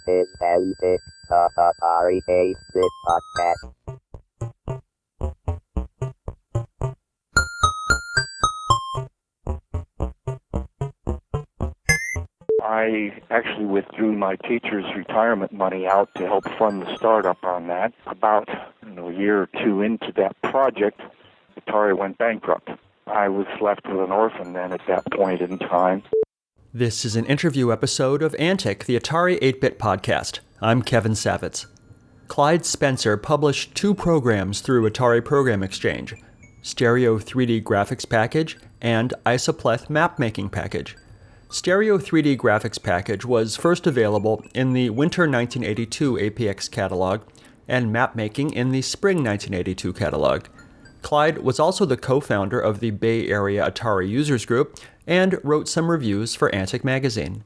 is Antic, the Atari 8-bit podcast. I actually withdrew my teacher's retirement money out to help fund the startup on that. About a year or two into that project, Atari went bankrupt. I was left with an orphan then at that point in time. This is an interview episode of Antic, the Atari 8-bit podcast. I'm Kevin Savitz. Clyde Spencer published two programs through Atari Program Exchange, Stereo 3D Graphics Package and Isopleth Map-Making Package. Stereo 3D Graphics Package was first available in the Winter 1982 APX catalog and Map-Making in the Spring 1982 catalog. Clyde was also the co-founder of the Bay Area Atari Users Group and wrote some reviews for Antic magazine.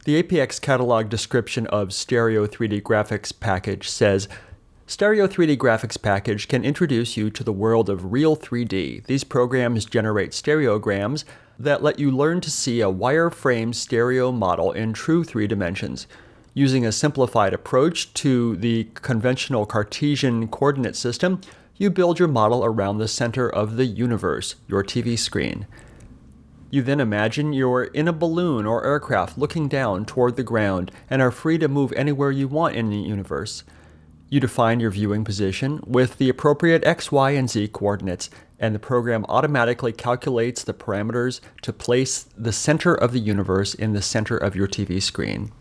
The APX catalog description of Stereo 3D Graphics Package says, Stereo 3D Graphics Package can introduce you to the world of real 3D. These programs generate stereograms that let you learn to see a wireframe stereo model in true 3 dimensions. Using a simplified approach to the conventional Cartesian coordinate system, you build your model around the center of the universe, your TV screen. You then imagine you're in a balloon or aircraft looking down toward the ground and are free to move anywhere you want in the universe. You define your viewing position with the appropriate X, Y, and Z coordinates, and the program automatically calculates the parameters to place the center of the universe in the center of your TV screen.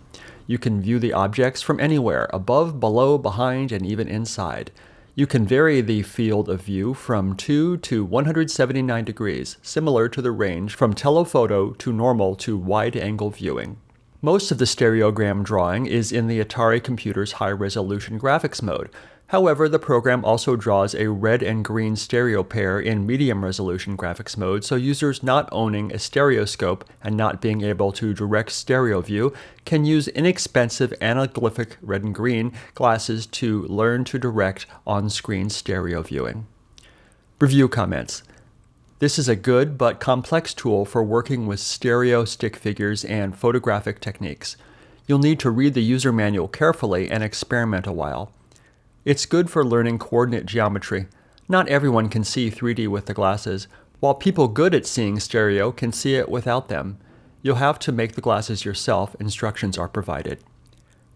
You can view the objects from anywhere, above, below, behind, and even inside. You can vary the field of view from 2 to 179 degrees, similar to the range from telephoto to normal to wide-angle viewing. Most of the stereogram drawing is in the Atari computer's high-resolution graphics mode. However, the program also draws a red and green stereo pair in medium-resolution graphics mode, so users not owning a stereoscope and not being able to direct stereo view can use inexpensive anaglyphic red and green glasses to learn to direct on-screen stereo viewing. Review comments. This is a good but complex tool for working with stereo stick figures and photographic techniques. You'll need to read the user manual carefully and experiment a while. It's good for learning coordinate geometry. Not everyone can see 3D with the glasses, while people good at seeing stereo can see it without them. You'll have to make the glasses yourself. Instructions are provided.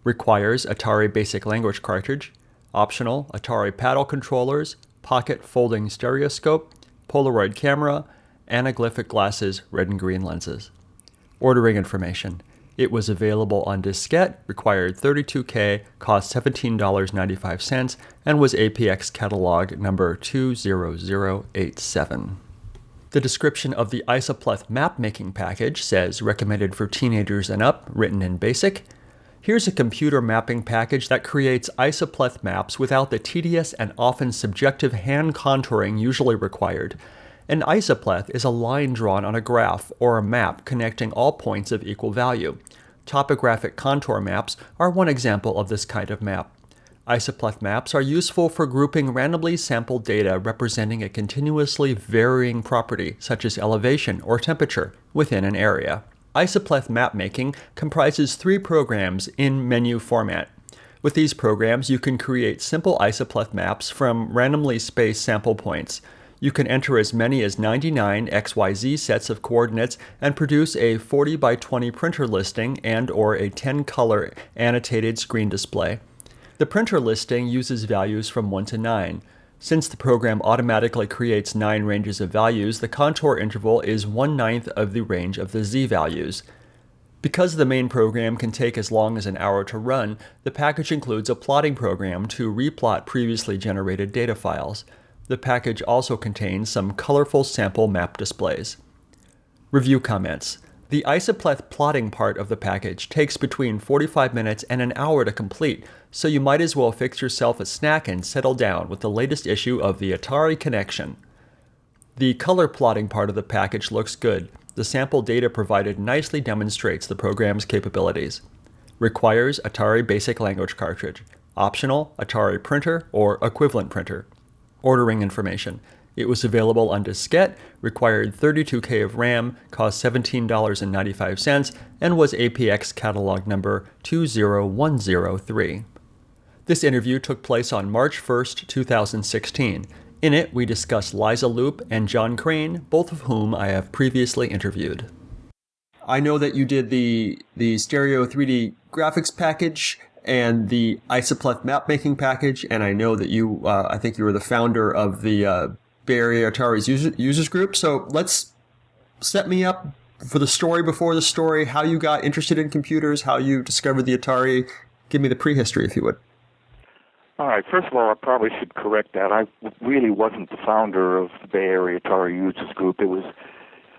Requires Atari Basic Language Cartridge. Optional Atari paddle controllers, pocket folding stereoscope, Polaroid camera, anaglyphic glasses, red and green lenses. Ordering information. It was available on diskette, required 32K, cost $17.95, and was APX catalog number 20087. The description of the Isopleth map-making package says recommended for teenagers and up, written in BASIC. Here's a computer mapping package that creates Isopleth maps without the tedious and often subjective hand contouring usually required. An isopleth is a line drawn on a graph or a map connecting all points of equal value. Topographic contour maps are one example of this kind of map. Isopleth maps are useful for grouping randomly sampled data representing a continuously varying property, such as elevation or temperature, within an area. Isopleth map-making comprises 3 programs in menu format. With these programs, you can create simple isopleth maps from randomly spaced sample points. You can enter as many as 99 XYZ sets of coordinates and produce a 40 by 20 printer listing and/or a 10-color annotated screen display. The printer listing uses values from 1 to 9. Since the program automatically creates 9 ranges of values, the contour interval is 1/9 of the range of the Z values. Because the main program can take as long as an hour to run, the package includes a plotting program to replot previously generated data files. The package also contains some colorful sample map displays. Review comments. The Isopleth plotting part of the package takes between 45 minutes and an hour to complete, so you might as well fix yourself a snack and settle down with the latest issue of the Atari Connection. The color plotting part of the package looks good. The sample data provided nicely demonstrates the program's capabilities. Requires Atari Basic Language Cartridge. Optional Atari printer or equivalent printer. Ordering information. It was available on diskette, required 32K of RAM, cost $17.95, and was APX catalog number 20103. This interview took place on March 1st, 2016. In it, we discussed Liza Loop and John Crane, both of whom I have previously interviewed. I know that you did the Stereo 3D graphics package and the Isopleth map-making package, and I know that you, I think you were the founder of the Bay Area Atari's users group. So let's set me up for the story before the story, how you got interested in computers, how you discovered the Atari. Give me the prehistory, if you would. All right. First of all, I probably should correct that. I really wasn't the founder of the Bay Area Atari Users Group. It was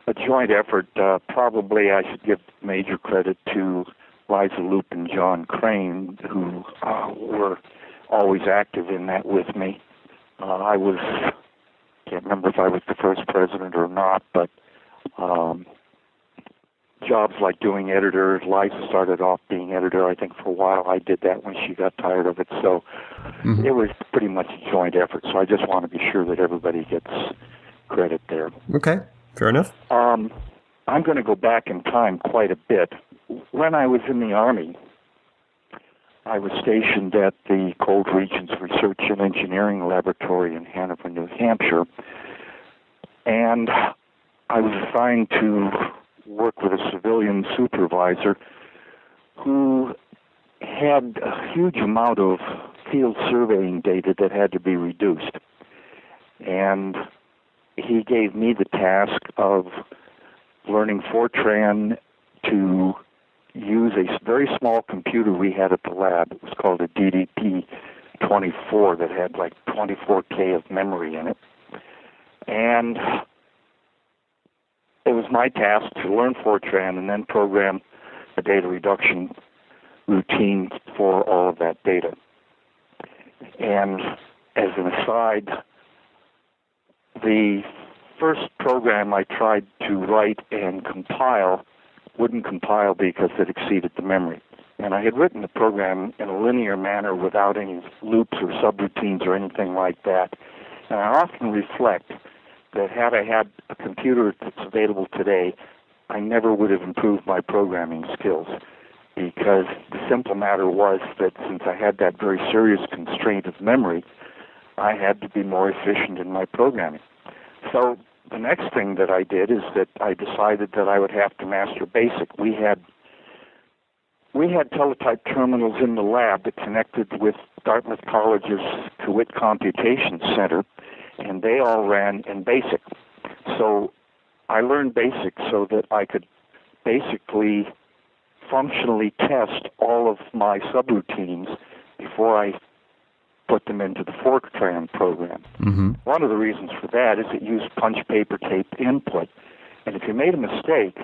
a joint effort. Probably I should give major credit to Liza Loop and John Crane, who were always active in that with me. Can't remember if I was the first president or not, but jobs like doing editor, Liza started off being editor, I think, for a while. I did that when she got tired of it. So It was pretty much a joint effort. So I just want to be sure that everybody gets credit there. Okay, fair enough. I'm going to go back in time quite a bit. When I was in the Army, I was stationed at the Cold Regions Research and Engineering Laboratory in Hanover, New Hampshire, and I was assigned to work with a civilian supervisor who had a huge amount of field surveying data that had to be reduced. And he gave me the task of learning Fortran to use a very small computer we had at the lab. It was called a DDP-24 that had like 24K of memory in it. And it was my task to learn Fortran and then program a data reduction routine for all of that data. And as an aside, the first program I tried to write and compile wouldn't compile because it exceeded the memory. And I had written the program in a linear manner without any loops or subroutines or anything like that. And I often reflect that had I had a computer that's available today, I never would have improved my programming skills, because the simple matter was that since I had that very serious constraint of memory, I had to be more efficient in my programming. So the next thing that I did is that I decided that I would have to master BASIC. We had teletype terminals in the lab that connected with Dartmouth College's DeWitt Computation Center, and they all ran in BASIC. So I learned BASIC so that I could basically functionally test all of my subroutines before I put them into the Fortran program. Mm-hmm. One of the reasons for that is it used punch paper tape input. And if you made a mistake,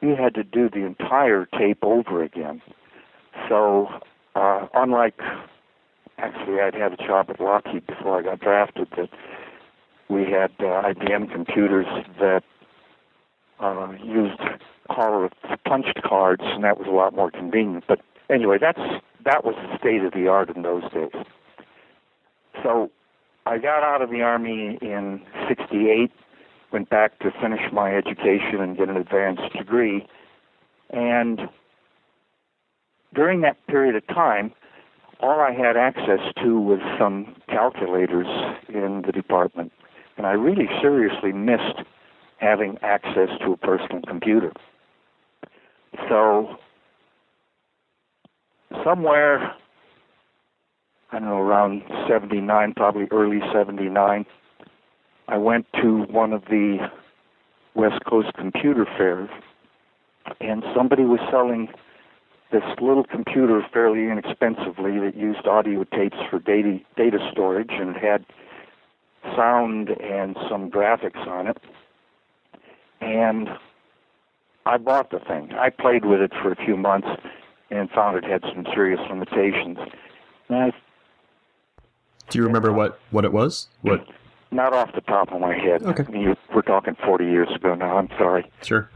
you had to do the entire tape over again. So unlike, actually I'd had a job at Lockheed before I got drafted, that we had IBM computers that used punched cards, and that was a lot more convenient. But anyway, that was the state of the art in those days. So I got out of the Army in '68, went back to finish my education and get an advanced degree. And during that period of time, all I had access to was some calculators in the department. And I really seriously missed having access to a personal computer. So somewhere, I don't know, around 79, probably early 79, I went to one of the West Coast computer fairs, and somebody was selling this little computer fairly inexpensively that used audio tapes for data storage, and it had sound and some graphics on it. And I bought the thing. I played with it for a few months and found it had some serious limitations. Do you remember what it was? What? Not off the top of my head. Okay. I mean, we're talking 40 years ago now. I'm sorry. Sure.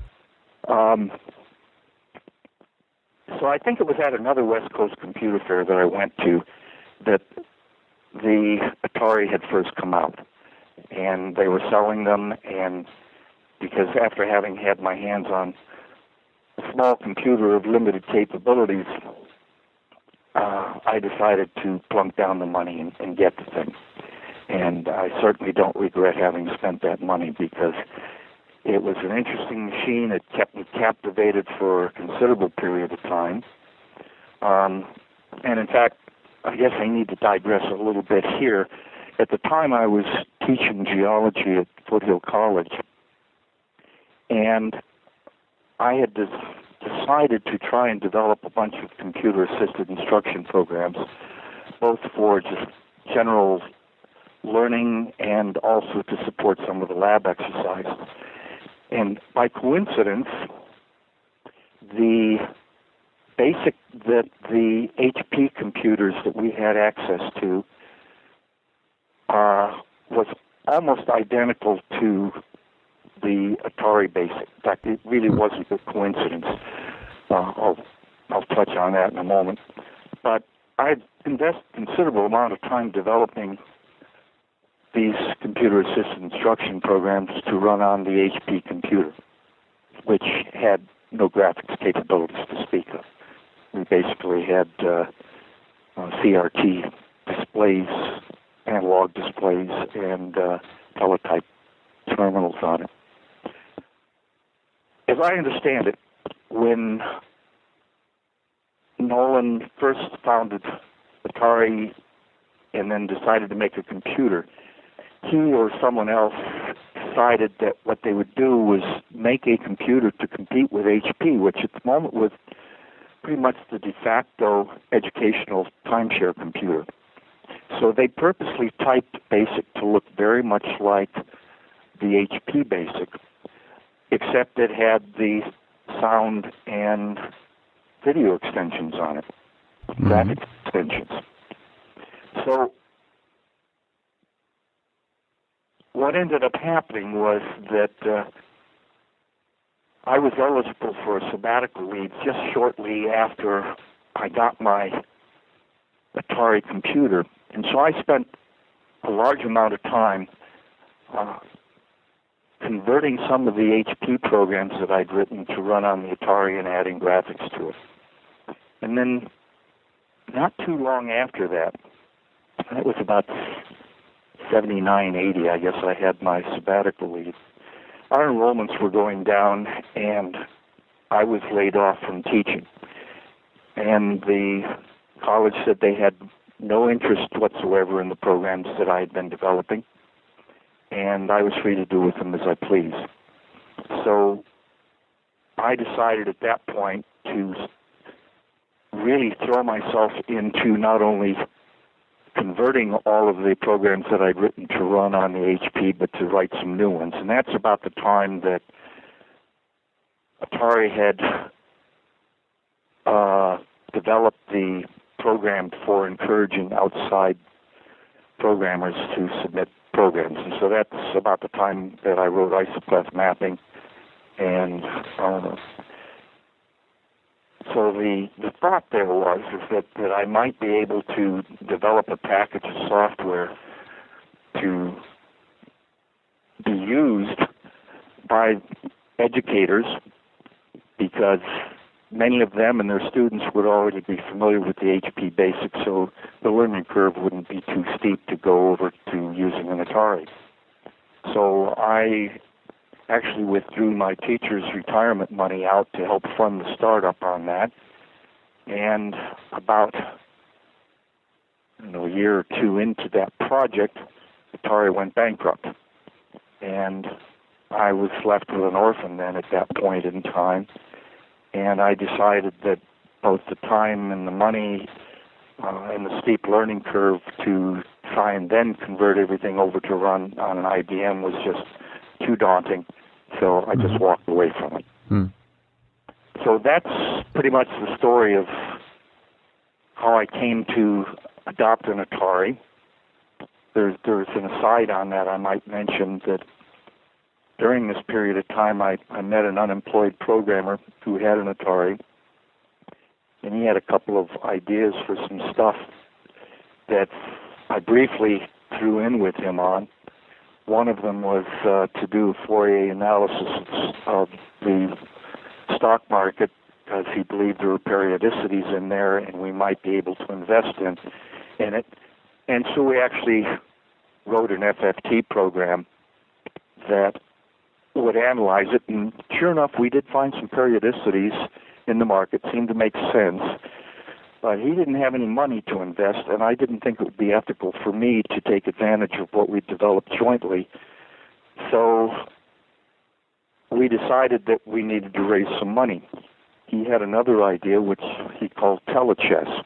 So I think it was at another West Coast computer fair that I went to that the Atari had first come out. and they were selling them, and because after having had my hands on a small computer of limited capabilities, I decided to plunk down the money and get the thing. And I certainly don't regret having spent that money, because it was an interesting machine. It kept me captivated for a considerable period of time. And in fact, I guess I need to digress a little bit here. At the time, I was teaching geology at Foothill College, and I had decided to try and develop a bunch of computer-assisted instruction programs, both for just general learning and also to support some of the lab exercises. And by coincidence, the HP computers that we had access to was almost identical to the Atari Basic. In fact, it really wasn't a coincidence. I'll touch on that in a moment. But I invested a considerable amount of time developing these computer-assisted instruction programs to run on the HP computer, which had no graphics capabilities to speak of. We basically had CRT displays, analog displays, and teletype terminals on it. As I understand it, when Nolan first founded Atari and then decided to make a computer, he or someone else decided that what they would do was make a computer to compete with HP, which at the moment was pretty much the de facto educational timeshare computer. So they purposely typed BASIC to look very much like the HP BASIC, except it had the sound and video extensions on it, graphics extensions. So what ended up happening was that I was eligible for a sabbatical leave just shortly after I got my Atari computer. And so I spent a large amount of time converting some of the HP programs that I'd written to run on the Atari and adding graphics to it. And then not too long after that, it was about 79, 80, I guess I had my sabbatical leave. Our enrollments were going down, and I was laid off from teaching. And the college said they had no interest whatsoever in the programs that I had been developing, and I was free to do with them as I pleased. So I decided at that point to really throw myself into not only converting all of the programs that I'd written to run on the HP, but to write some new ones. And that's about the time that Atari had developed the program for encouraging outside programmers to submit programs. And so that's about the time that I wrote Isopleth mapping. And so the thought there was that I might be able to develop a package of software to be used by educators, because many of them and their students would already be familiar with the HP Basic, so the learning curve wouldn't be too steep to go over to using an Atari. So I actually withdrew my teacher's retirement money out to help fund the startup on that. And about a year or two into that project, Atari went bankrupt. And I was left with an orphan then at that point in time. And I decided that both the time and the money and the steep learning curve to try and then convert everything over to run on an IBM was just too daunting. So I just walked away from it. So that's pretty much the story of how I came to adopt an Atari. There's an aside on that I might mention that during this period of time I met an unemployed programmer who had an Atari, and he had a couple of ideas for some stuff that I briefly threw in with him on. One of them was to do a Fourier analysis of the stock market, because he believed there were periodicities in there and we might be able to invest in it. And so we actually wrote an FFT program that would analyze it, and sure enough, we did find some periodicities in the market, seemed to make sense. But he didn't have any money to invest, and I didn't think it would be ethical for me to take advantage of what we developed jointly. So we decided that we needed to raise some money. He had another idea, which he called telechess,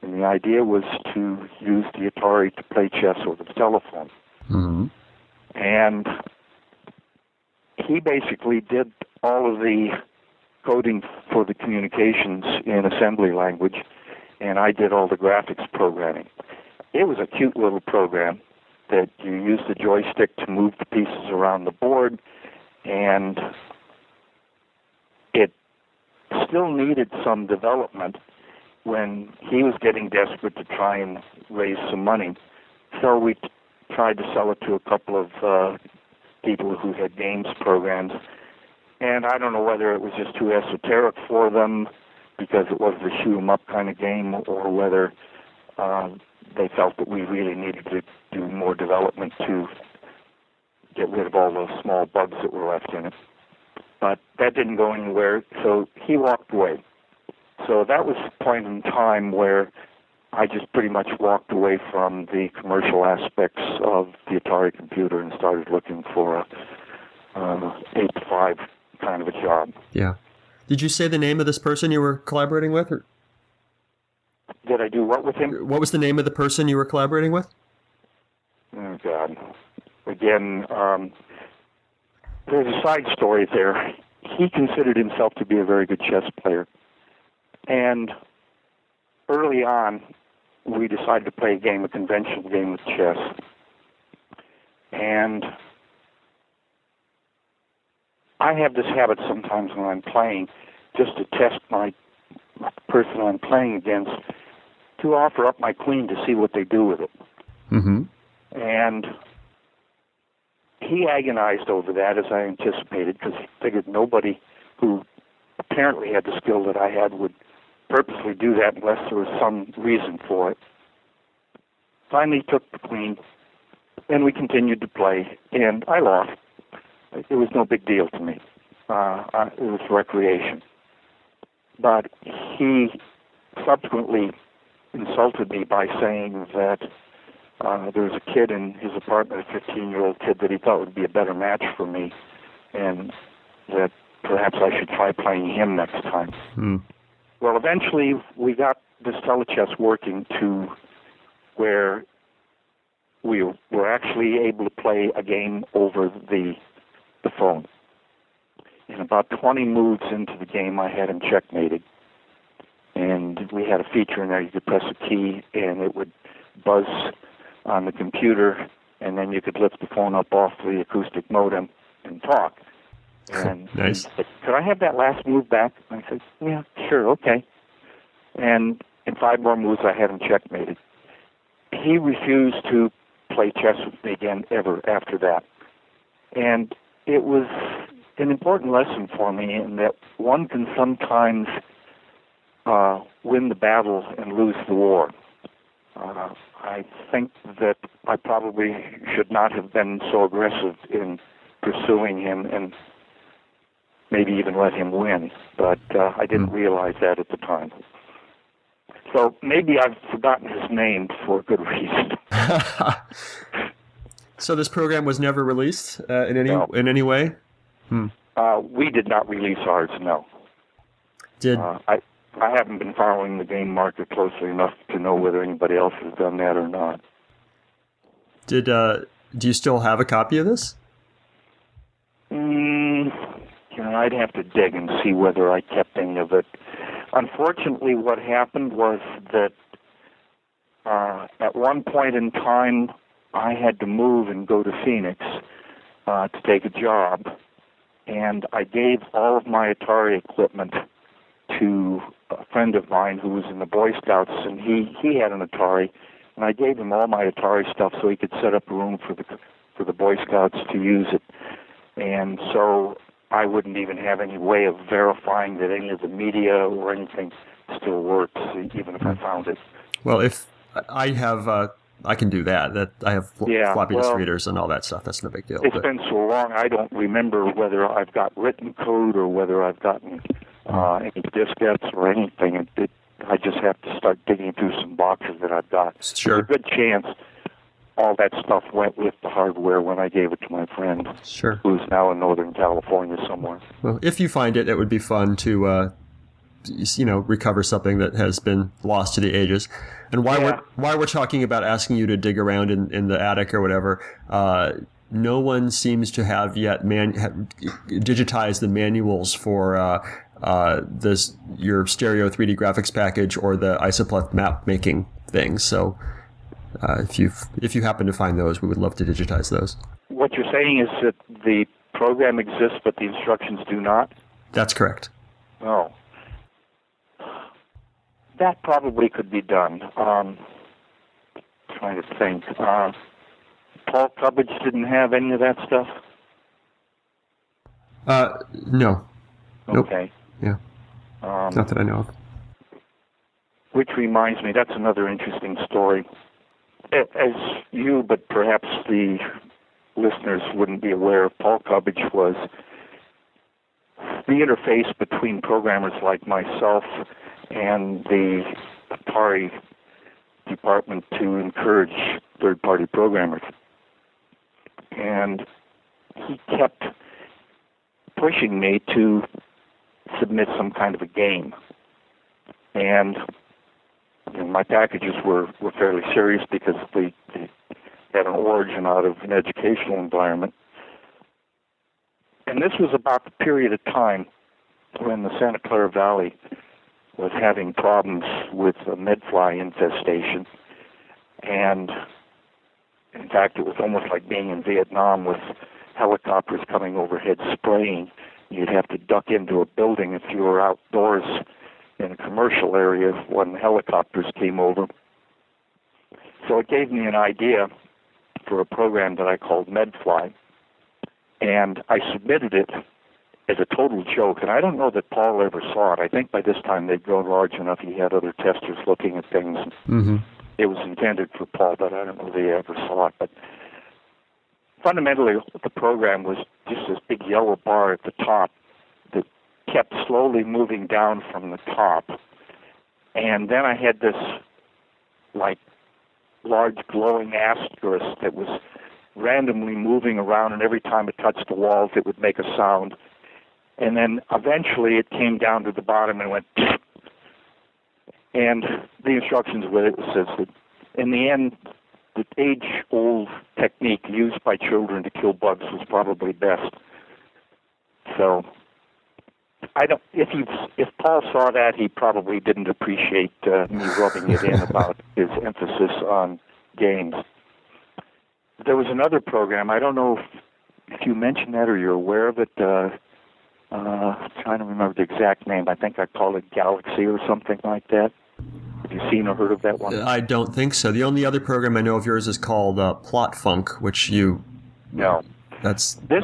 and the idea was to use the Atari to play chess over the telephone. Mm-hmm. And he basically did all of the coding for the communications in assembly language, and I did all the graphics programming. It was a cute little program that you use the joystick to move the pieces around the board, and it still needed some development when he was getting desperate to try and raise some money. So we tried to sell it to a couple of people who had games programs, and I don't know whether it was just too esoteric for them because it was the shoot 'em up kind of game, or whether they felt that we really needed to do more development to get rid of all those small bugs that were left in it. But that didn't go anywhere, so he walked away. So that was the point in time where I just pretty much walked away from the commercial aspects of the Atari computer and started looking for a 8-to-5 kind of a job. Yeah. Did you say the name of this person you were collaborating with? Or? Did I do what with him? What was the name of the person you were collaborating with? Oh, God. Again, there's a side story there. He considered himself to be a very good chess player. And early on, we decided to play a conventional game of chess. And I have this habit sometimes when I'm playing, just to test my person I'm playing against, to offer up my queen to see what they do with it. Mm-hmm. And he agonized over that, as I anticipated, because he figured nobody who apparently had the skill that I had would purposely do that unless there was some reason for it. Finally took the queen, and we continued to play, and I lost. It was no big deal to me. It was recreation. But he subsequently insulted me by saying that there was a kid in his apartment, a 15-year-old kid, that he thought would be a better match for me, and that perhaps I should try playing him next time. Mm. Well, eventually we got this telechess working to where we were actually able to play a game over the phone. And about 20 moves into the game, I had him checkmated. And we had a feature in there, you could press a key and it would buzz on the computer, and then you could lift the phone up off the acoustic modem and talk. And nice. He said, could I have that last move back? And I said, yeah, sure, okay. And in 5 more moves, I had him checkmated. He refused to play chess with me again ever after that. And it was an important lesson for me in that one can sometimes win the battle and lose the war. I think that I probably should not have been so aggressive in pursuing him and maybe even let him win, but I didn't realize that at the time. So maybe I've forgotten his name for a good reason. So this program was never released in any way? We did not release ours, no. I haven't been following the game market closely enough to know whether anybody else has done that or not. Do you still have a copy of this? I'd have to dig and see whether I kept any of it. Unfortunately, what happened was that at one point in time, I had to move and go to Phoenix to take a job, and I gave all of my Atari equipment to a friend of mine who was in the Boy Scouts, and he had an Atari, and I gave him all my Atari stuff so he could set up a room for the Boy Scouts to use it. And so I wouldn't even have any way of verifying that any of the media or anything still works, even if I found it. Well, if I have, I can do that. That I have floppy disk readers and all that stuff. That's no big deal. It's been so long, I don't remember whether I've got written code or whether I've gotten any diskettes or anything. I just have to start digging through some boxes that I've got. Sure. There's a good chance all that stuff went with the hardware when I gave it to my friend, sure, who's now in Northern California somewhere. Well, if you find it, it would be fun to, recover something that has been lost to the ages. And while we're talking about asking you to dig around in the attic or whatever, no one seems to have yet digitized the manuals for your stereo 3D graphics package or the Isopleth map making thing. So if you happen to find those, we would love to digitize those. What you're saying is that the program exists, but the instructions do not? That's correct. Oh. That probably could be done. Trying to think. Paul Cubbage didn't have any of that stuff? No. Okay. Nope. Yeah. Not that I know of. Which reminds me, that's another interesting story. As you, but perhaps the listeners wouldn't be aware of, Paul Cubbage was the interface between programmers like myself and the Atari department to encourage third-party programmers. And he kept pushing me to submit some kind of a game. And my packages were fairly serious because they had an origin out of an educational environment. And this was about the period of time when the Santa Clara Valley was having problems with a medfly infestation. And in fact, it was almost like being in Vietnam with helicopters coming overhead spraying. You'd have to duck into a building if you were outdoors in a commercial area when helicopters came over. So it gave me an idea for a program that I called Medfly, and I submitted it as a total joke, and I don't know that Paul ever saw it. I think by this time they'd grown large enough he had other testers looking at things. Mm-hmm. It was intended for Paul, but I don't know if he ever saw it. But fundamentally, the program was just this big yellow bar at the top that kept slowly moving down from the top. And then I had this, large glowing asterisk that was randomly moving around, and every time it touched the walls, it would make a sound. And then eventually it came down to the bottom and went, and the instructions with it says that in the end, the age-old technique used by children to kill bugs was probably best. So if Paul saw that, he probably didn't appreciate me rubbing it in about his emphasis on games. There was another program, I don't know if you mentioned that or you're aware of it, trying to remember the exact name. I think I called it Galaxy or something like that. Have you seen or heard of that one? I don't think so. The only other program I know of yours is called Plot Funk, which you... No. That's... This,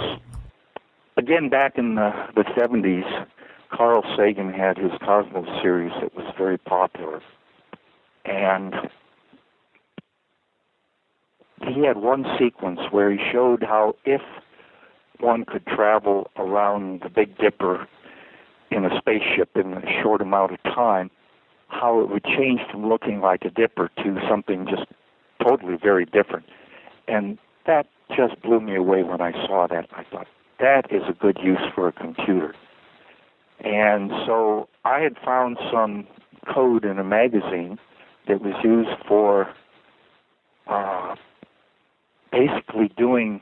again, back in the 70s, Carl Sagan had his Cosmos series that was very popular. And he had one sequence where he showed how if one could travel around the Big Dipper in a spaceship in a short amount of time, how it would change from looking like a dipper to something just totally very different. And that just blew me away when I saw that. I thought, that is a good use for a computer. And so I had found some code in a magazine that was used for basically doing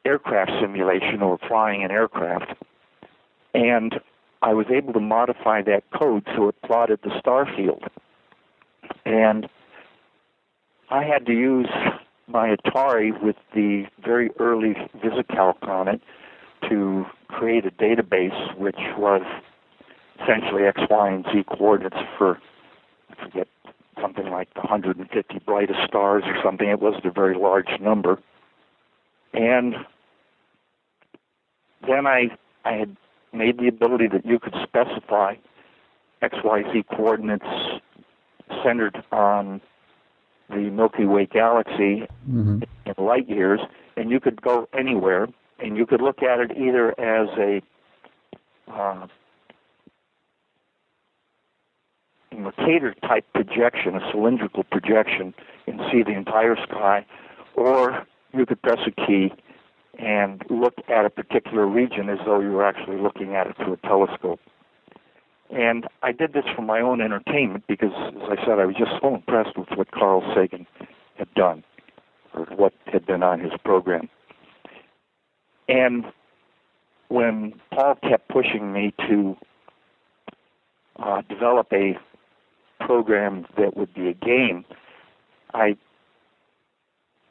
aircraft simulation or flying an aircraft. And I was able to modify that code so it plotted the star field. And I had to use my Atari with the very early VisiCalc on it to create a database which was essentially X, Y, and Z coordinates for, I forget, something like the 150 brightest stars or something. It wasn't a very large number. And then I had made the ability that you could specify XYZ coordinates centered on the Milky Way galaxy in light years, and you could go anywhere, and you could look at it either as a Mercator-type projection, a cylindrical projection, and see the entire sky, or you could press a key and look at a particular region as though you were actually looking at it through a telescope. And I did this for my own entertainment because, as I said, I was just so impressed with what Carl Sagan had done, or what had been on his program. And when Paul kept pushing me to develop a program that would be a game, I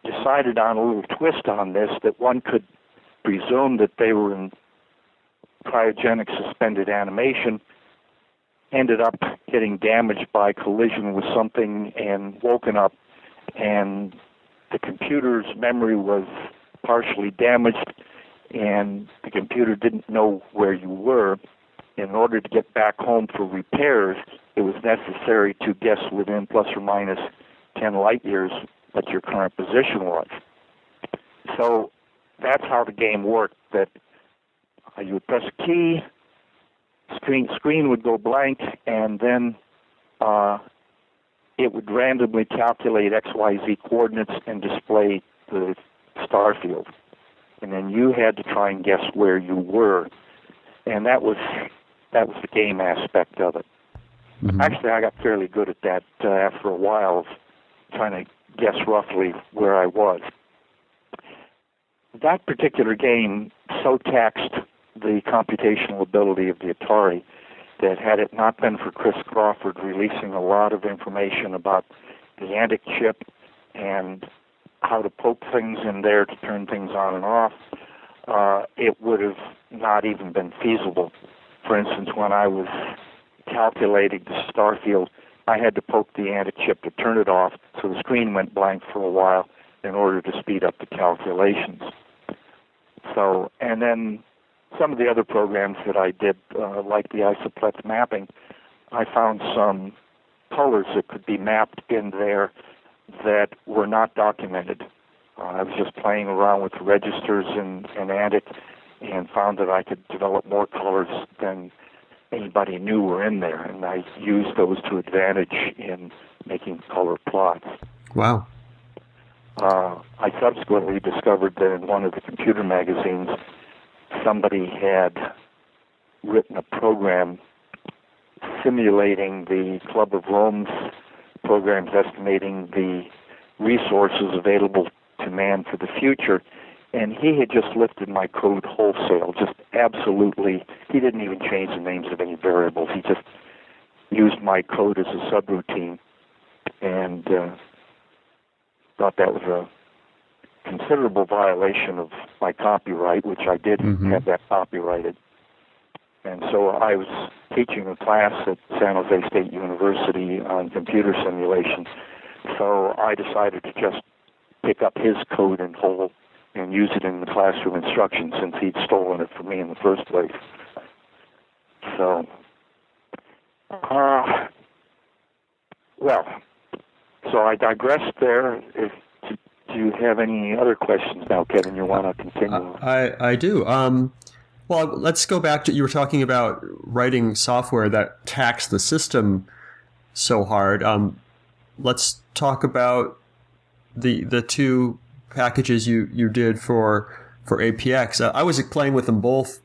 decided on a little twist on this, that one could presume that they were in cryogenic suspended animation, ended up getting damaged by collision with something and woken up, and the computer's memory was partially damaged, and the computer didn't know where you were. In order to get back home for repairs, it was necessary to guess within plus or minus 10 light years what your current position was. So that's how the game worked, that you would press a key, screen would go blank, and then it would randomly calculate XYZ coordinates and display the star field. And then you had to try and guess where you were. And that was the game aspect of it. Actually, I got fairly good at that after a while of trying to guess roughly where I was. That particular game so taxed the computational ability of the Atari that had it not been for Chris Crawford releasing a lot of information about the Antic chip and how to poke things in there to turn things on and off, it would have not even been feasible. For instance, when I was calculating the star field, I had to poke the Antic chip to turn it off, so the screen went blank for a while in order to speed up the calculations. So, and then some of the other programs that I did, like the Isopleth mapping, I found some colors that could be mapped in there that were not documented. I was just playing around with the registers in Antic and found that I could develop more colors than anybody knew were in there, and I used those to advantage in making color plots. Wow. I subsequently discovered that in one of the computer magazines, somebody had written a program simulating the Club of Rome's programs estimating the resources available to man for the future, and he had just lifted my code wholesale, just absolutely. He didn't even change the names of any variables. He just used my code as a subroutine, and thought that was a considerable violation of my copyright, which I did have that copyrighted. And so I was teaching a class at San Jose State University on computer simulation, so I decided to just pick up his code in whole and use it in the classroom instruction since he'd stolen it from me in the first place. So, so I digressed there. Do you have any other questions now, Kevin, you want to continue? I do. Well, let's go back to, you were talking about writing software that taxed the system so hard. Let's talk about the two packages you did for APX. I was playing with them both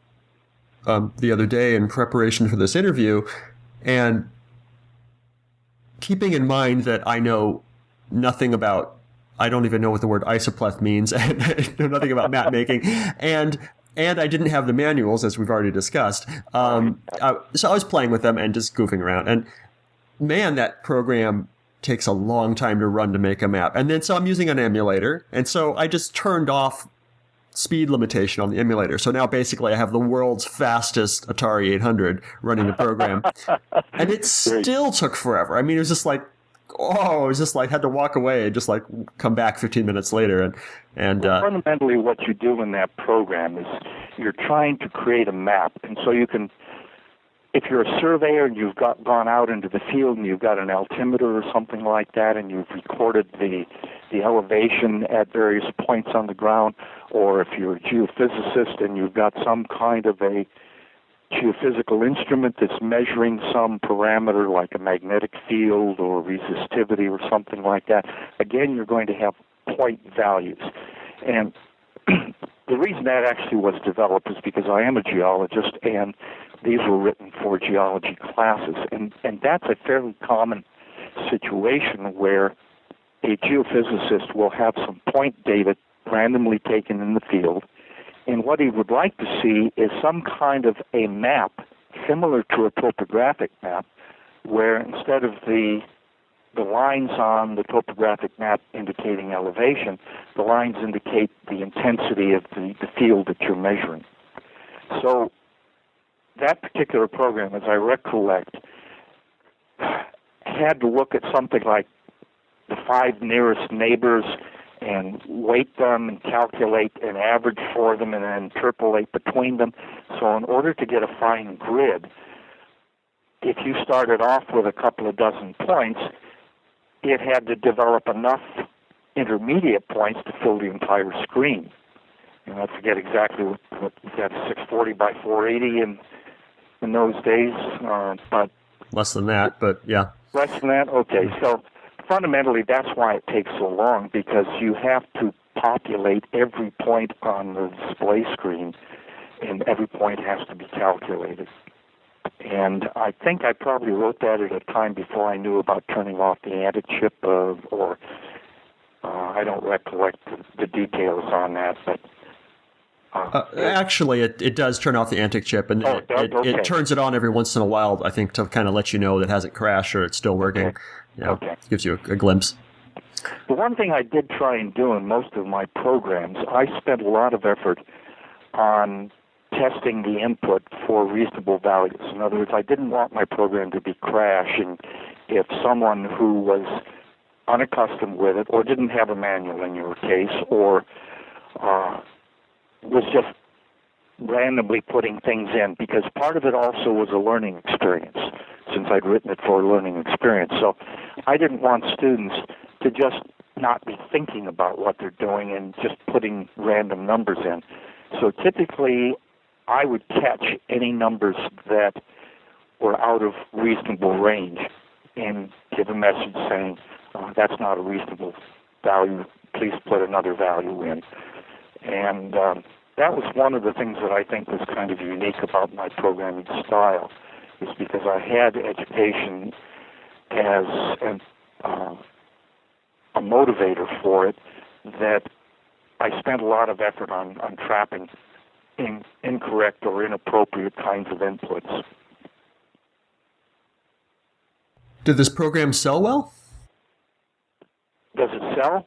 the other day in preparation for this interview, and keeping in mind that I know nothing about, I don't even know what the word isopleth means, and I know nothing about map making, and I didn't have the manuals, as we've already discussed. So I was playing with them and just goofing around. And man, that program takes a long time to run to make a map. And then so I'm using an emulator, and so I just turned off speed limitation on the emulator. So now basically I have the world's fastest Atari 800 running the program. And it still took forever. I mean, it was just like oh, it was just like had to walk away and just like come back 15 minutes later. Well, fundamentally, what you do in that program is you're trying to create a map, and so you can. If you're a surveyor and you've gone out into the field and you've got an altimeter or something like that, and you've recorded the elevation at various points on the ground, or if you're a geophysicist and you've got some kind of a geophysical instrument that's measuring some parameter like a magnetic field or resistivity or something like that, again, you're going to have point values. And the reason that actually was developed is because I am a geologist, and these were written for geology classes. And that's a fairly common situation where a geophysicist will have some point data randomly taken in the field, and what he would like to see is some kind of a map similar to a topographic map, where instead of the lines on the topographic map indicating elevation, the lines indicate the intensity of the field that you're measuring. So that particular program, as I recollect, had to look at something like the 5 nearest neighbors and weight them and calculate an average for them and then interpolate between them. So in order to get a fine grid, if you started off with a couple of dozen points, it had to develop enough intermediate points to fill the entire screen. And I forget exactly what that's 640 by 480 in those days, but less than that, but yeah. Less than that? Okay. So fundamentally, that's why it takes so long, because you have to populate every point on the display screen, and every point has to be calculated. And I think I probably wrote that at a time before I knew about turning off the Antic chip, or I don't recollect the details on that, but actually, it does turn off the Antic chip, and it turns it on every once in a while, I think, to kind of let you know that it hasn't crashed or it's still working. Okay. Yeah, okay. Gives you a glimpse. The one thing I did try and do in most of my programs, I spent a lot of effort on testing the input for reasonable values. In other words, I didn't want my program to be crashing if someone who was unaccustomed with it, or didn't have a manual in your case, or was just randomly putting things in, because part of it also was a learning experience, since I'd written it for a learning experience. So I didn't want students to just not be thinking about what they're doing and just putting random numbers in. So typically, I would catch any numbers that were out of reasonable range and give a message saying, that's not a reasonable value, please put another value in. And that was one of the things that I think was kind of unique about my programming style, is because I had education as a motivator for it, that I spent a lot of effort on trapping incorrect or inappropriate kinds of inputs. Did this program sell well? Does it sell?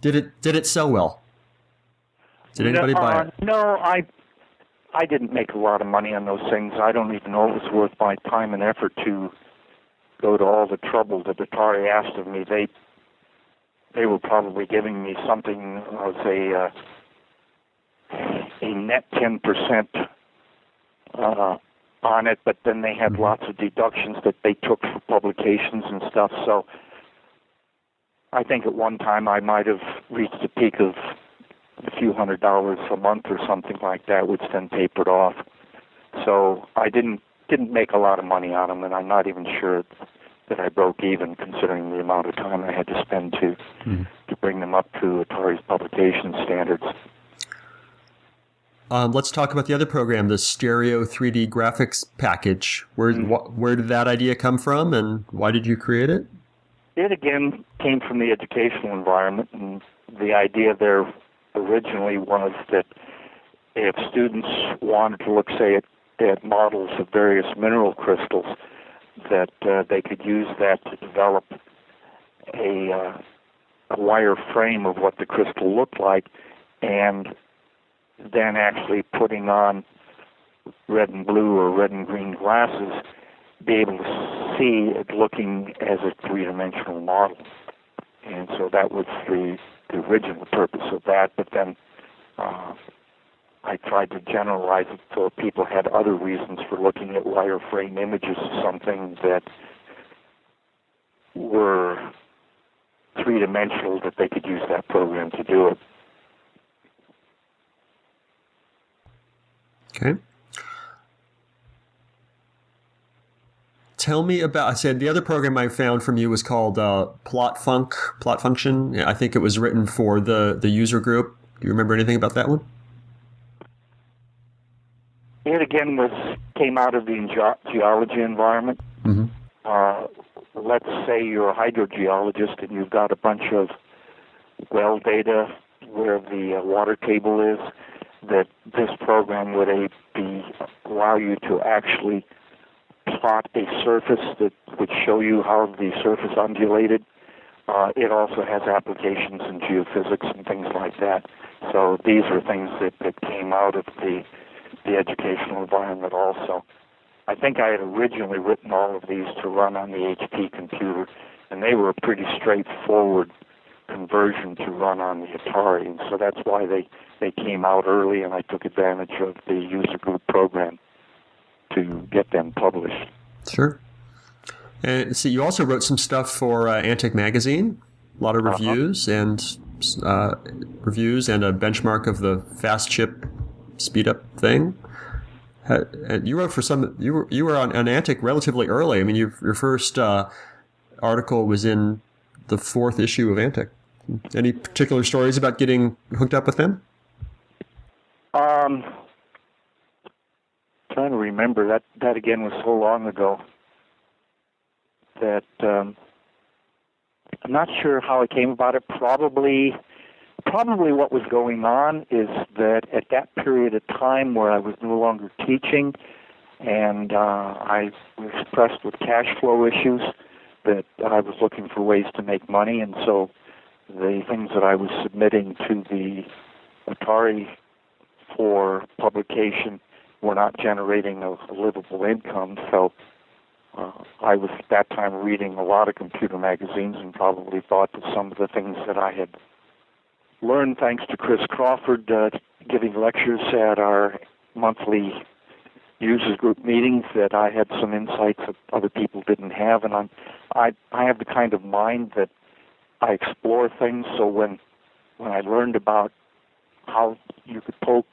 Did it sell well? Did anybody buy it? No, I didn't make a lot of money on those things. I don't even know it was worth my time and effort to go to all the trouble that Atari asked of me. They were probably giving me something, a net 10% on it, but then they had lots of deductions that they took for publications and stuff. So I think at one time I might have reached a peak of a few $100s a month or something like that, which then tapered off. So I didn't make a lot of money on them, and I'm not even sure that I broke even, considering the amount of time I had to spend to bring them up to Atari's publication standards. Let's talk about the other program, the Stereo 3D graphics package. Where did that idea come from, and why did you create it? It, again, came from the educational environment, and the idea there originally was that if students wanted to look, say, at models of various mineral crystals, that they could use that to develop a wire frame of what the crystal looked like, and then actually putting on red and blue or red and green glasses, be able to see it looking as a three-dimensional model. And so that was the original purpose of that, but then I tried to generalize it so people had other reasons for looking at wireframe images of something that were three-dimensional, that they could use that program to do it. Okay. Tell me about, I said the other program I found from you was called Plot Function. I think it was written for the user group. Do you remember anything about that one? It again came out of the geology environment. Mm-hmm. Let's say you're a hydrogeologist and you've got a bunch of well data where the water table is, that this program would allow you to actually plot a surface that would show you how the surface undulated. It also has applications in geophysics and things like that. So these are things that came out of the educational environment also. I think I had originally written all of these to run on the HP computer, and they were a pretty straightforward conversion to run on the Atari, and so that's why they came out early, and I took advantage of the user group program to get them published. Sure. And so you also wrote some stuff for Antic magazine, a lot of reviews and a benchmark of the fast chip speed up thing. And you wrote for some. You were on Antic relatively early. I mean, your first article was in the 4th issue of Antic. Any particular stories about getting hooked up with them? Trying to remember that again was so long ago that I'm not sure how I came about it. Probably what was going on is that at that period of time where I was no longer teaching and I was pressed with cash flow issues, that I was looking for ways to make money, and so the things that I was submitting to the Atari for publication were not generating a livable income. So I was at that time reading a lot of computer magazines and probably thought that some of the things that I had learned thanks to Chris Crawford giving lectures at our monthly users group meetings, that I had some insights that other people didn't have. And I have the kind of mind that I explore things. So when I learned about how you could poke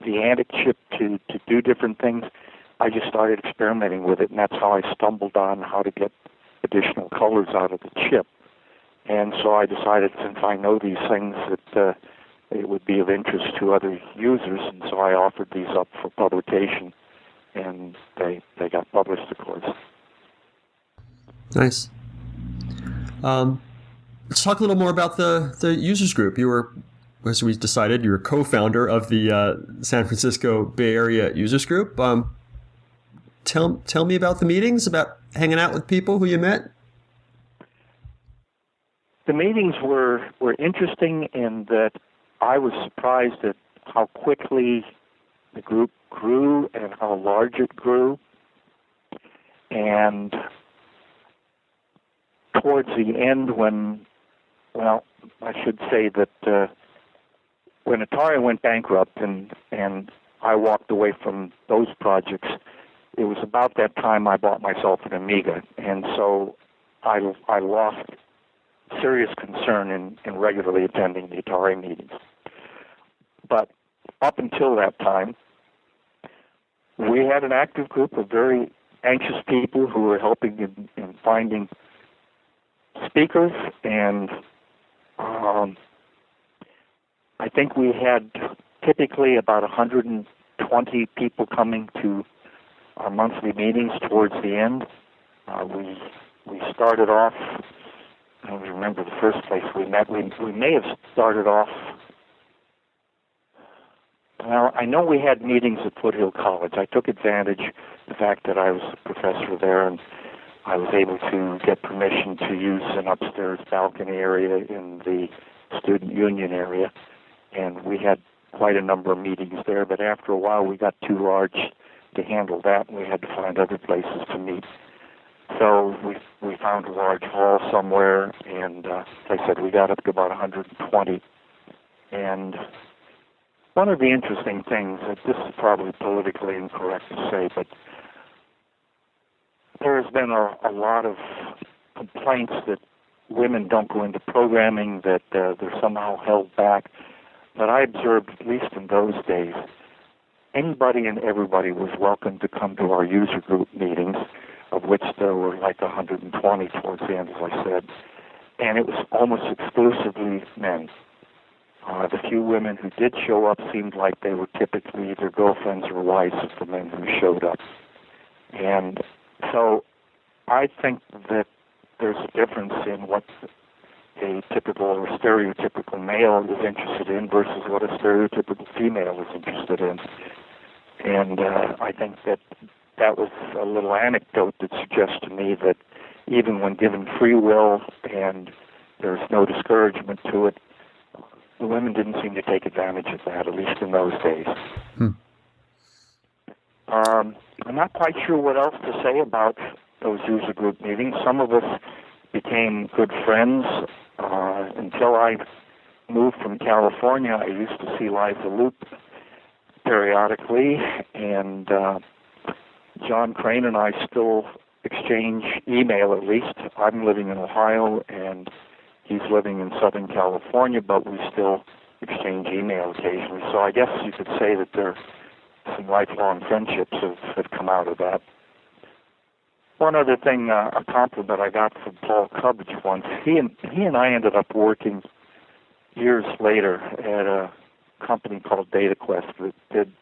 the Antic chip to do different things, I just started experimenting with it, and that's how I stumbled on how to get additional colors out of the chip. And so I decided, since I know these things, that it would be of interest to other users, and so I offered these up for publication, and they got published, of course. Nice. Let's talk a little more about the users group. You were, as we decided, you're a co-founder of the San Francisco Bay Area Users Group. Tell me about the meetings, about hanging out with people who you met. The meetings were interesting in that I was surprised at how quickly the group grew and how large it grew. And towards the end, I should say that when Atari went bankrupt and I walked away from those projects, it was about that time I bought myself an Amiga, and so I lost serious concern in regularly attending the Atari meetings. But up until that time, we had an active group of very anxious people who were helping in finding speakers, and I think we had typically about 120 people coming to our monthly meetings towards the end. We started off, I don't remember the first place we met. We may have started off, well, I know we had meetings at Foothill College. I took advantage of the fact that I was a professor there, and I was able to get permission to use an upstairs balcony area in the student union area, and we had quite a number of meetings there, but after a while we got too large to handle that, and we had to find other places to meet. So we found a large hall somewhere, and like I said, we got up to about 120. And one of the interesting things, that this is probably politically incorrect to say, but there has been a lot of complaints that women don't go into programming, that they're somehow held back. But I observed, at least in those days, anybody and everybody was welcome to come to our user group meetings, of which there were like 120 towards the end, as I said. And it was almost exclusively men. The few women who did show up seemed like they were typically either girlfriends or wives of the men who showed up. And so I think that there's a difference in what a typical or stereotypical male is interested in versus what a stereotypical female is interested in. And I think that was a little anecdote that suggests to me that even when given free will and there's no discouragement to it, the women didn't seem to take advantage of that, at least in those days. I'm not quite sure what else to say about those user group meetings. Some of us became good friends. Until I moved from California, I used to see Liza periodically, and John Crane and I still exchange email, at least. I'm living in Ohio, and he's living in Southern California, but we still exchange email occasionally. So I guess you could say that there some lifelong friendships have come out of that. One other thing, a compliment I got from Paul Cubbage once, he and I ended up working years later at a company called DataQuest that did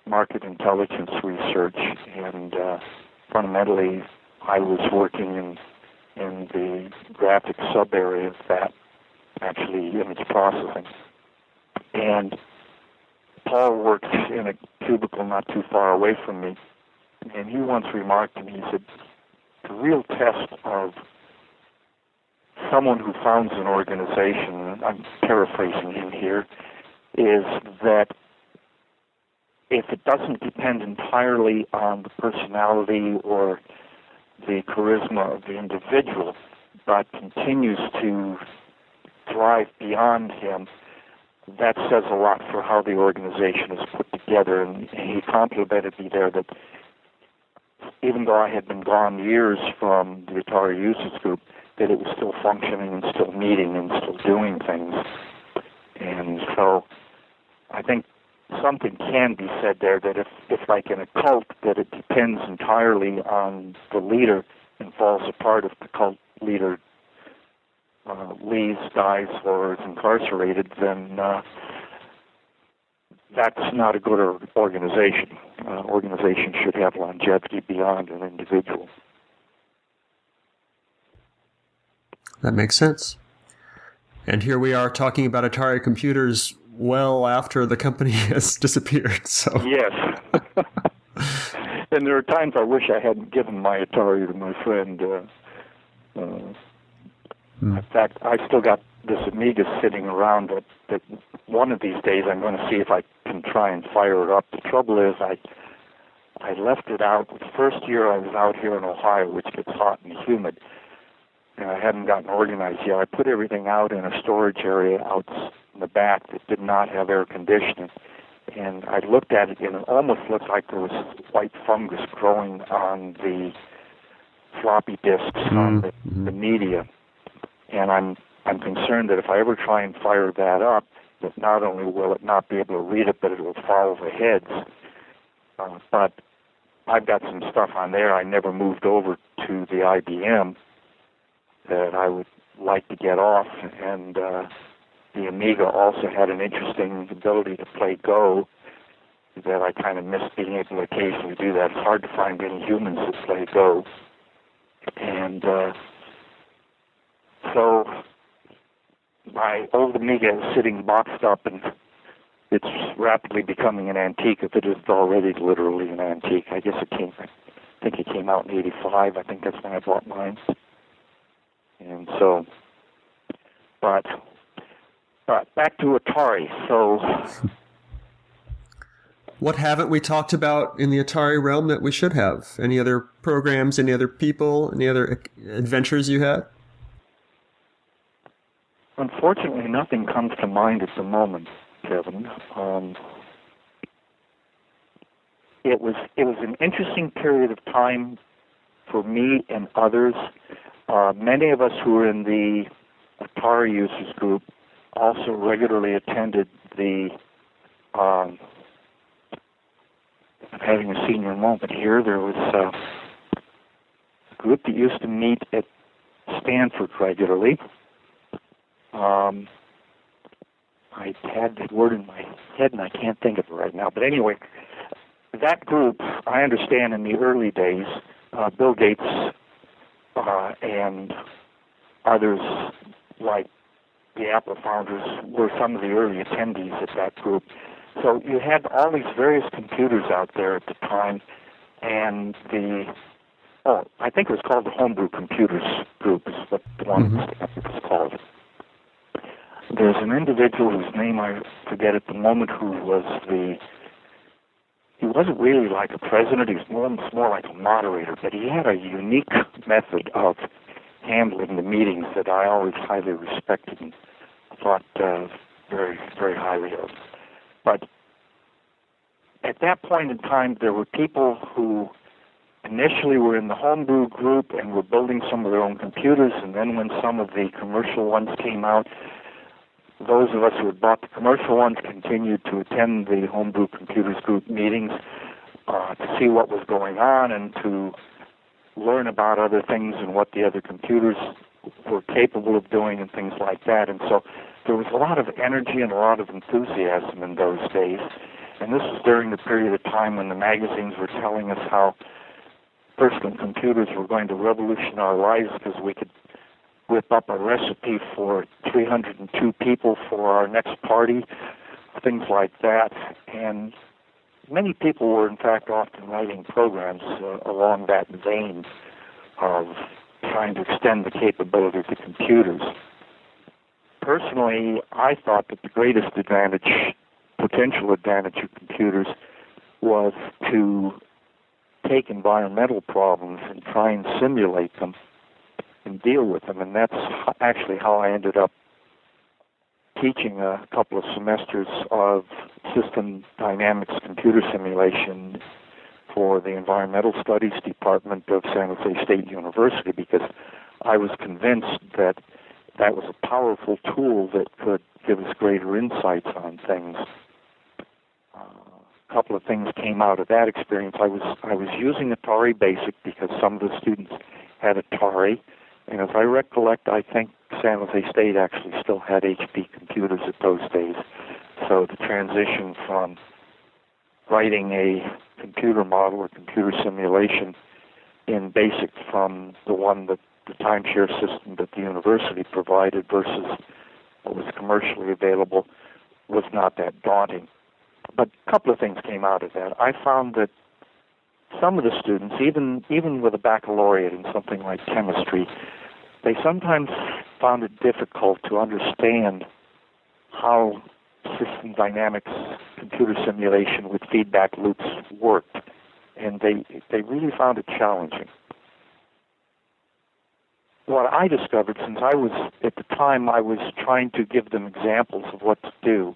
market intelligence research, and fundamentally I was working in the graphics sub-area of that, actually image processing. And Paul worked in a cubicle not too far away from me, and he once remarked to me, he said, the real test of someone who founds an organization, and I'm paraphrasing him here, is that if it doesn't depend entirely on the personality or the charisma of the individual, but continues to drive beyond him, that says a lot for how the organization is put together. And he complimented me there that even though I had been gone years from the Atari Users Group, that it was still functioning and still meeting and still doing things. And so I think something can be said there that if like in a cult, that it depends entirely on the leader and falls apart if the cult leader leaves, dies, or is incarcerated, then that's not a good organization. Organization should have longevity beyond an individual. That makes sense. And here we are talking about Atari computers well after the company has disappeared. So yes. And there are times I wish I hadn't given my Atari to my friend. In fact, I still got this Amiga sitting around that one of these days I'm going to see if I can try and fire it up. The trouble is I left it out the first year I was out here in Ohio, which gets hot and humid, and I hadn't gotten organized yet. I put everything out in a storage area out in the back that did not have air conditioning. And I looked at it, and it almost looked like there was white fungus growing on the floppy disks on the media. And I'm concerned that if I ever try and fire that up, that not only will it not be able to read it, but it will follow the heads. But I've got some stuff on there I never moved over to the IBM that I would like to get off. And the Amiga also had an interesting ability to play Go that I kind of missed being able to occasionally do that. It's hard to find any humans that play Go. And so my old Amiga is sitting boxed up, and it's rapidly becoming an antique, if it is already literally an antique. I think it came out in '85. I think that's when I bought mine. And so, but back to Atari. So What haven't we talked about in the Atari realm that we should have? Any other programs, any other people, any other adventures you had? Unfortunately, nothing comes to mind at the moment, Kevin. It was an interesting period of time for me and others. Many of us who were in the Atari users group also regularly attended the I'm having a senior moment here. There was a group that used to meet at Stanford regularly. I had the word in my head and I can't think of it right now. But anyway, that group, I understand in the early days, Bill Gates and others like the Apple founders were some of the early attendees at that group. So you had all these various computers out there at the time, and I think it was called the Homebrew Computers Group is what the one was called. There's an individual whose name I forget at the moment he wasn't really like a president, he was more like a moderator, but he had a unique method of handling the meetings that I always highly respected and thought very, very highly of. But at that point in time, there were people who initially were in the homebrew group and were building some of their own computers, and then when some of the commercial ones came out, those of us who had bought the commercial ones continued to attend the Homebrew Computers Group meetings to see what was going on and to learn about other things and what the other computers were capable of doing and things like that. And so there was a lot of energy and a lot of enthusiasm in those days. And this was during the period of time when the magazines were telling us how personal computers were going to revolutionize our lives because we could whip up a recipe for 302 people for our next party, things like that. And many people were, in fact, often writing programs along that vein of trying to extend the capability of the computers. Personally, I thought that the greatest potential advantage of computers was to take environmental problems and try and simulate them and deal with them, and that's actually how I ended up teaching a couple of semesters of system dynamics computer simulation for the Environmental Studies Department of San Jose State University, because I was convinced that that was a powerful tool that could give us greater insights on things. A couple of things came out of that experience. I was using Atari Basic because some of the students had Atari. And as I recollect, I think San Jose State actually still had HP computers at those days. So the transition from writing a computer model or computer simulation in BASIC from the one that the timeshare system that the university provided versus what was commercially available was not that daunting. But a couple of things came out of that. I found that some of the students, even with a baccalaureate in something like chemistry, they sometimes found it difficult to understand how system dynamics computer simulation with feedback loops worked, and they really found it challenging. What I discovered, since at the time I was trying to give them examples of what to do,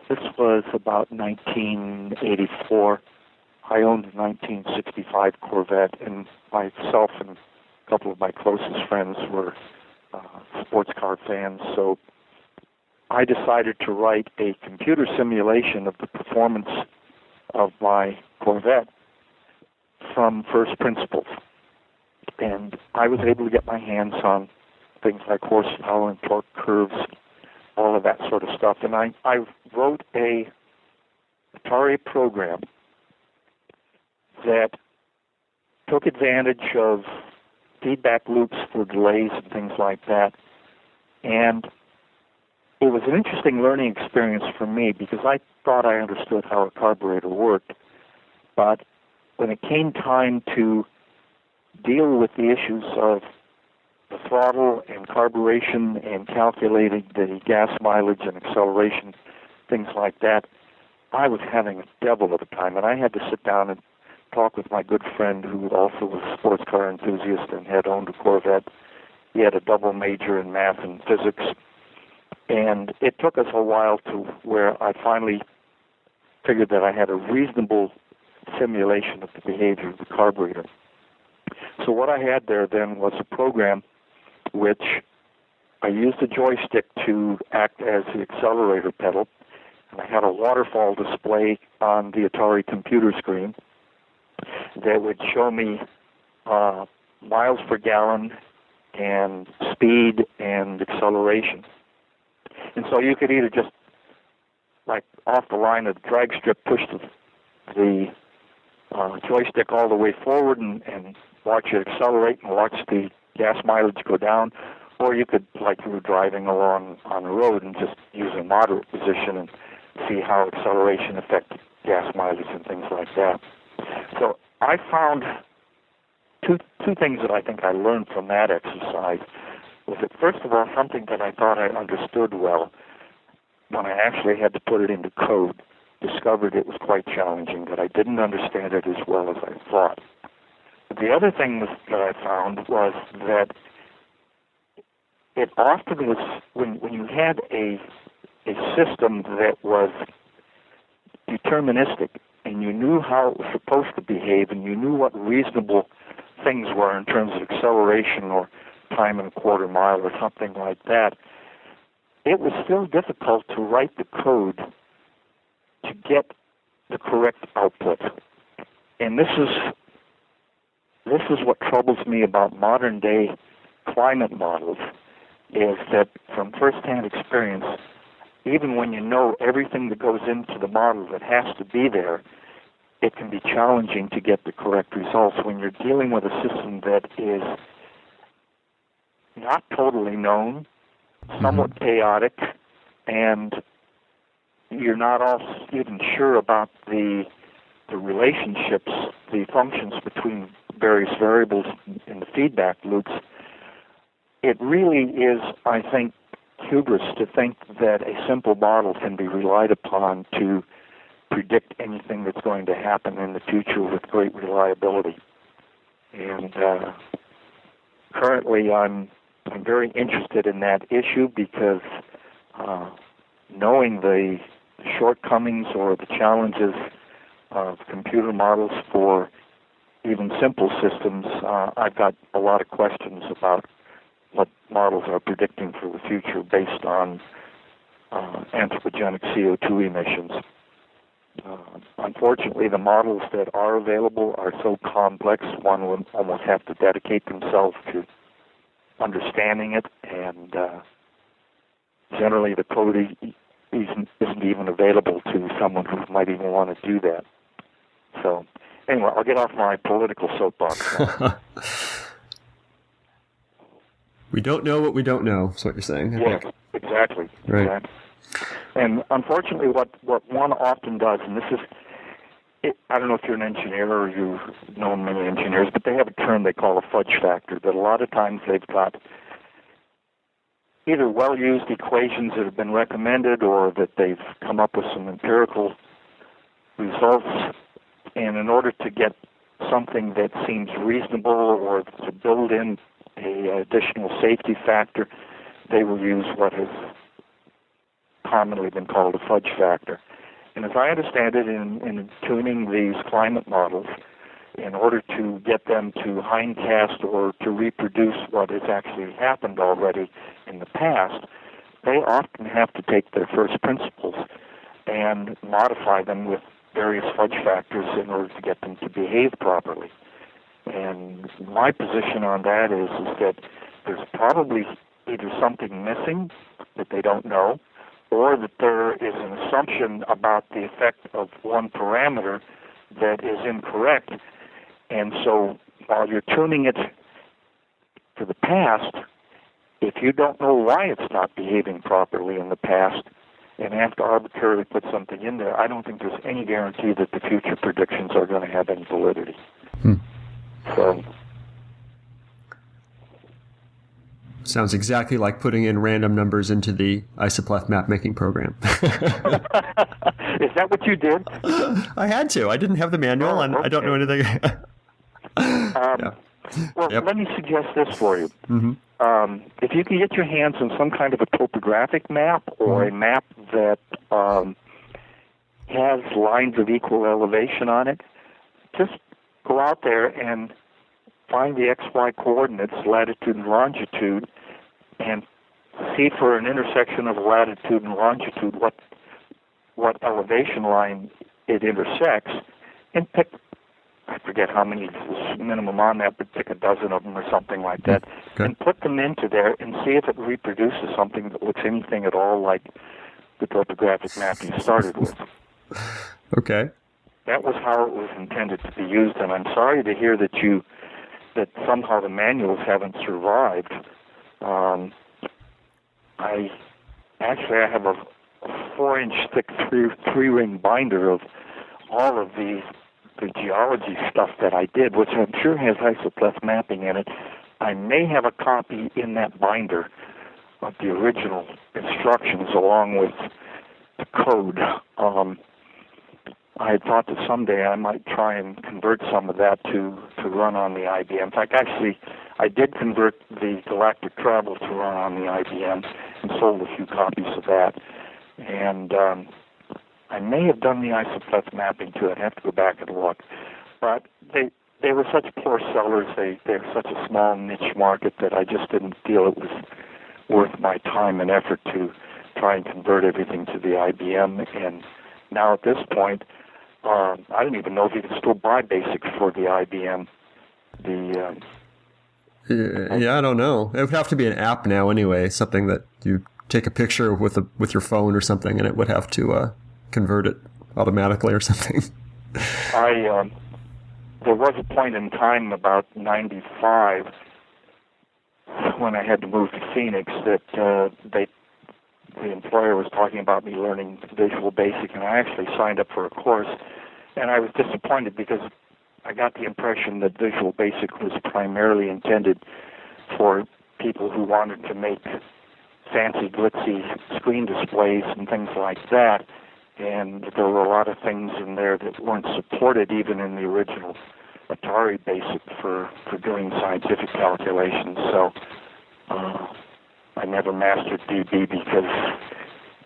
this was about 1984. I owned a 1965 Corvette, and myself and a couple of my closest friends were sports car fans, so I decided to write a computer simulation of the performance of my Corvette from first principles. And I was able to get my hands on things like horsepower and torque curves, all of that sort of stuff. And I wrote a Atari program that took advantage of feedback loops for delays and things like that. And it was an interesting learning experience for me because I thought I understood how a carburetor worked. But when it came time to deal with the issues of the throttle and carburation and calculating the gas mileage and acceleration, things like that, I was having a devil of a time, and I had to sit down and talk with my good friend who also was a sports car enthusiast and had owned a Corvette. He had a double major in math and physics, and it took us a while to where I finally figured that I had a reasonable simulation of the behavior of the carburetor. So what I had there then was a program which I used a joystick to act as the accelerator pedal, and I had a waterfall display on the Atari computer screen that would show me miles per gallon and speed and acceleration. And so you could either just, like off the line of the drag strip, push the joystick all the way forward and watch it accelerate and watch the gas mileage go down, or you could, like you were driving along on the road, and just use a moderate position and see how acceleration affects gas mileage and things like that. So I found two things that I think I learned from that exercise was that, first of all, something that I thought I understood well, when I actually had to put it into code, discovered it was quite challenging, that I didn't understand it as well as I thought. But the other thing that I found was that it often was, when you had a system that was deterministic, and you knew how it was supposed to behave, and you knew what reasonable things were in terms of acceleration or time in a quarter mile or something like that, it was still difficult to write the code to get the correct output. And this is what troubles me about modern day climate models, is that from first-hand experience, even when you know everything that goes into the model that has to be there, it can be challenging to get the correct results when you're dealing with a system that is not totally known, somewhat chaotic, and you're not even sure about the relationships, the functions between various variables in the feedback loops. It really is, I think, hubris to think that a simple model can be relied upon to predict anything that's going to happen in the future with great reliability. And currently I'm very interested in that issue because knowing the shortcomings or the challenges of computer models for even simple systems, I've got a lot of questions about what models are predicting for the future based on anthropogenic CO2 emissions. Unfortunately, the models that are available are so complex, one would almost have to dedicate themselves to understanding it, and generally the code isn't even available to someone who might even want to do that. So, anyway, I'll get off my political soapbox now. We don't know what we don't know, is what you're saying. Yes, exactly. Right. Exactly. And unfortunately, what one often does, and this is, I don't know if you're an engineer or you've known many engineers, but they have a term they call a fudge factor, that a lot of times they've got either well-used equations that have been recommended or that they've come up with some empirical results, and in order to get something that seems reasonable or to build in an additional safety factor, they will use what has commonly been called a fudge factor. And as I understand it, in tuning these climate models, in order to get them to hindcast or to reproduce what has actually happened already in the past, they often have to take their first principles and modify them with various fudge factors in order to get them to behave properly. And my position on that is that there's probably either something missing that they don't know, or that there is an assumption about the effect of one parameter that is incorrect. And so while you're tuning it for the past, if you don't know why it's not behaving properly in the past and have to arbitrarily put something in there, I don't think there's any guarantee that the future predictions are going to have any validity. So, sounds exactly like putting in random numbers into the Isopleth map-making program. Is that what you did? I had to. I didn't have the manual, and okay. I don't know anything. Yeah. Well, Yep. let me suggest this for you. Mm-hmm. If you can get your hands on some kind of a topographic map or a map that has lines of equal elevation on it, just go out there and find the XY coordinates, latitude and longitude, and see for an intersection of latitude and longitude what elevation line it intersects, and pick, I forget how many is minimum on that, but pick a dozen of them or something like that, Okay. and put them into there and see if it reproduces something that looks anything at all like the topographic map you started with. Okay. That was how it was intended to be used, and I'm sorry to hear that somehow the manuals haven't survived. I have a 4-inch thick three-ring binder of all of the geology stuff that I did, which I'm sure has Isopleth mapping in it. I may have a copy in that binder of the original instructions along with the code. I had thought that someday I might try and convert some of that to run on the IBM. In fact, actually, I did convert the Galactic Travel to run on the IBM and sold a few copies of that. And I may have done the Isopleth mapping too. I'd have to go back and look. But they were such poor sellers. They're such a small niche market that I just didn't feel it was worth my time and effort to try and convert everything to the IBM. And now at this point, I don't even know if you can still buy BASIC for the IBM. Yeah, I don't know. It would have to be an app now anyway, something that you take a picture with your phone or something, and it would have to convert it automatically or something. There was a point in time about 95 when I had to move to Phoenix that the employer was talking about me learning Visual Basic, and I actually signed up for a course, and I was disappointed because I got the impression that Visual Basic was primarily intended for people who wanted to make fancy, glitzy screen displays and things like that, and there were a lot of things in there that weren't supported even in the original Atari Basic for doing scientific calculations. So I never mastered DB because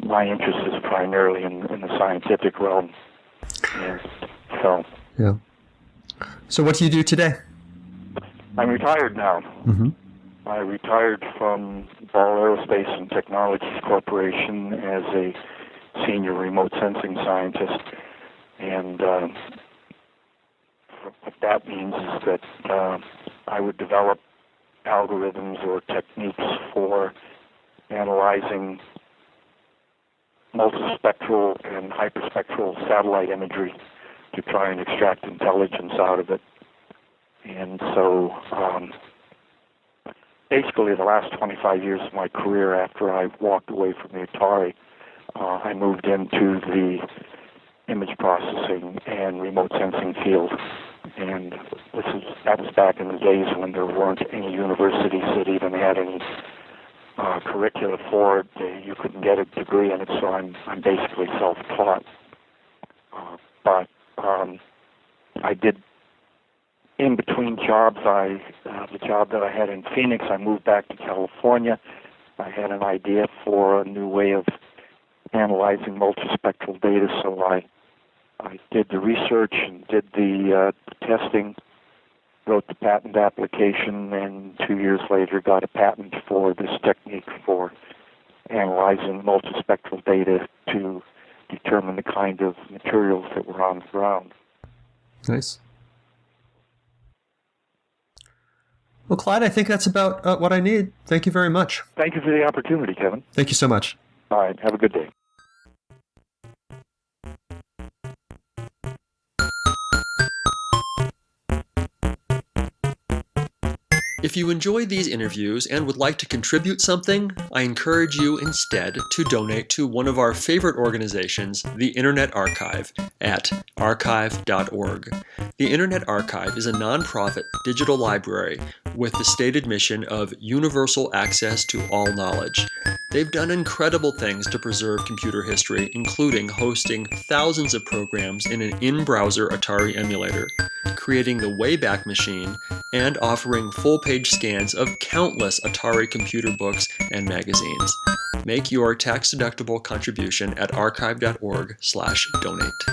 my interest is primarily in the scientific realm. And so, yeah. So what do you do today? I'm retired now. Mm-hmm. I retired from Ball Aerospace and Technologies Corporation as a senior remote sensing scientist. And what that means is that I would develop algorithms or techniques for analyzing multispectral and hyperspectral satellite imagery to try and extract intelligence out of it. And so basically the last 25 years of my career after I walked away from the Atari, I moved into the image processing and remote sensing field. And that was back in the days when there weren't any universities that even had any curricula for it. You couldn't get a degree in it, so I'm basically self-taught. But I did, in between jobs, the job that I had in Phoenix, I moved back to California. I had an idea for a new way of analyzing multispectral data, so I did the research and did the testing, wrote the patent application, and 2 years later got a patent for this technique for analyzing multispectral data to determine the kind of materials that were on the ground. Nice. Well, Clyde, I think that's about what I need. Thank you very much. Thank you for the opportunity, Kevin. Thank you so much. All right, have a good day. If you enjoy these interviews and would like to contribute something, I encourage you instead to donate to one of our favorite organizations, the Internet Archive, at archive.org. The Internet Archive is a nonprofit digital library with the stated mission of universal access to all knowledge. They've done incredible things to preserve computer history, including hosting thousands of programs in an in-browser Atari emulator, creating the Wayback Machine, and offering full-page scans of countless Atari computer books and magazines. Make your tax-deductible contribution at archive.org/donate.